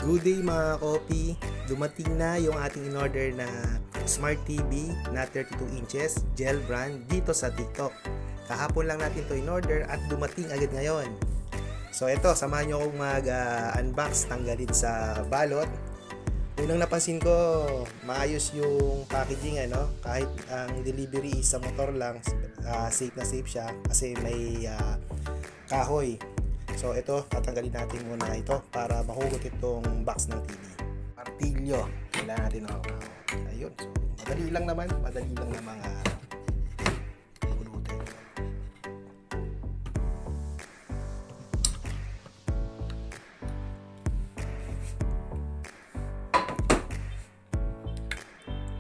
Good day mga kopi! Dumating na yung ating in-order na Smart TV na 32 inches gel brand dito sa TikTok. Kahapon lang natin to in-order at dumating agad ngayon. So ito, samahan nyo akong mag-unbox, tanggalin sa balot. Unang napansin ko, maayos yung packaging kahit ang delivery is sa motor lang, safe na safe siya kasi may kahoy. So ito, tatanggalin natin muna ito para mahugot itong box ng TV. Martilyo, kailangan natin ayun, so madali lang naman hulutin.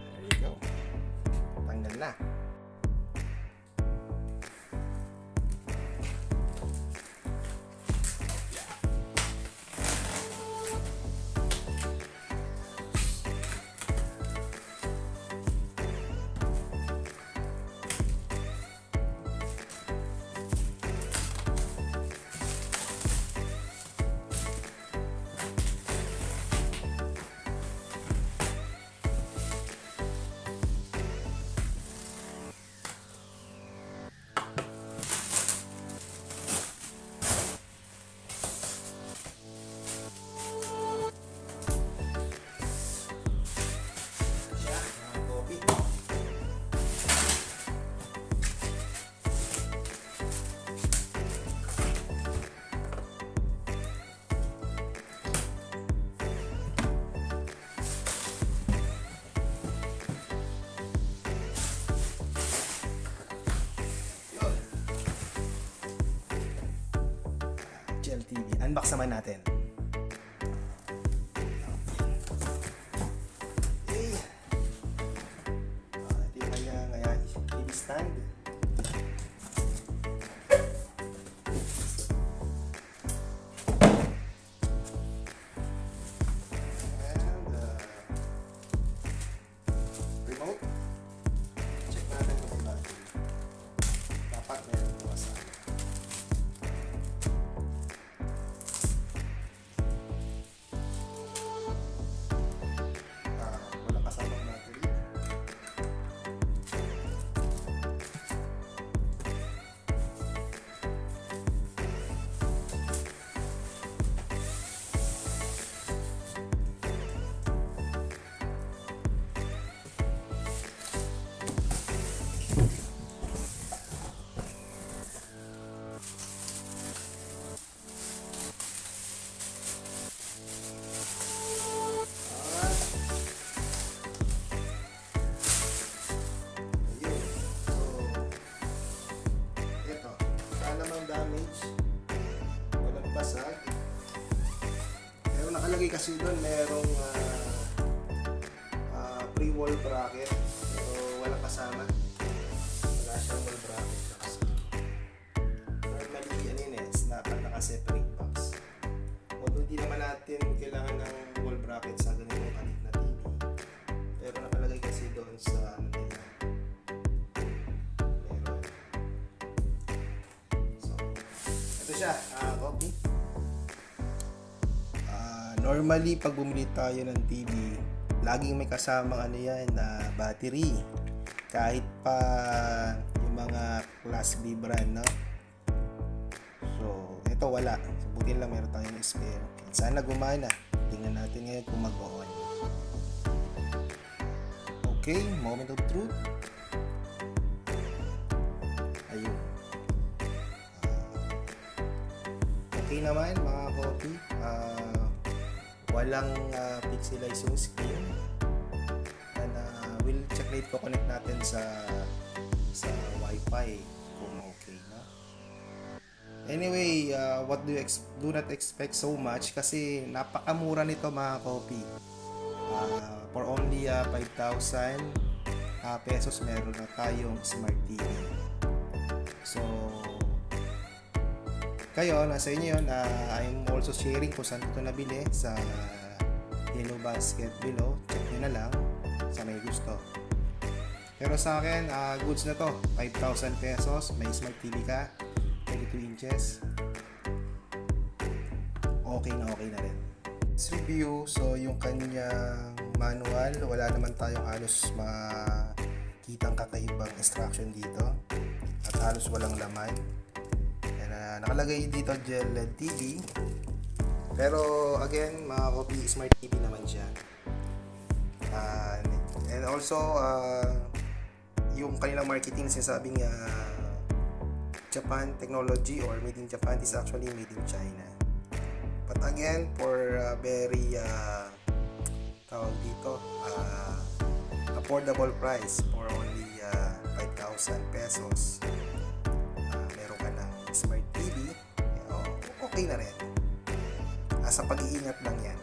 There you go. Tanggal na. Gel TV. Unbox naman natin. Okay. Ito yung kanyang TV stand. And remote. Check natin kung may battery. Dapat meron yung kasama. Damage, walang basag, pero nakalagay kasi doon merong pre-wall bracket, pero walang kasama, wala siyang wall bracket na kasama. Normally snap at naka-separate box, although hindi naman natin kailangan ng wall bracket sa ganitong kalit na TV, pero nakalagay kasi doon sa nila. Siya, copy. Normally pag bumili tayo ng TV, laging may kasamang na battery. Kahit pa yung mga Class B brand, no? So, ito wala. So, buti lang meron tayong spare. Sana gumana. Tingnan natin ngayon kung mag-on. Okay, moment of truth. Ayun. Okay naman mga copy, walang pixelize yung screen, and we'll check na i-connect natin sa wifi kung okay na. Anyway, what do not expect so much kasi napakamura nito mga copy. For only 5,000 pesos meron na tayong Smart TV. So kayo, nasa inyo yun. I'm also sharing kung saan ito nabili sa yellow basket below. Check nyo na lang sa may gusto. Pero sa akin, goods na to. 5,000 pesos. May Smart TV ka. 32 inches. Okay na rin. Let's review. So, yung kanyang manual, wala naman tayong halos makitang kakaibang instruction dito. At halos walang laman. And, nakalagay dito gel LED TV. Pero, again, mga copy, Smart TV naman siya. And also, yung kanilang marketing sinasabing Japan technology or made in Japan is actually made in China. But again, for very tawag dito, affordable price for only 5,000 pesos, meron ka ng Smart TV, okay na rin. Sa pag-iingat lang yan.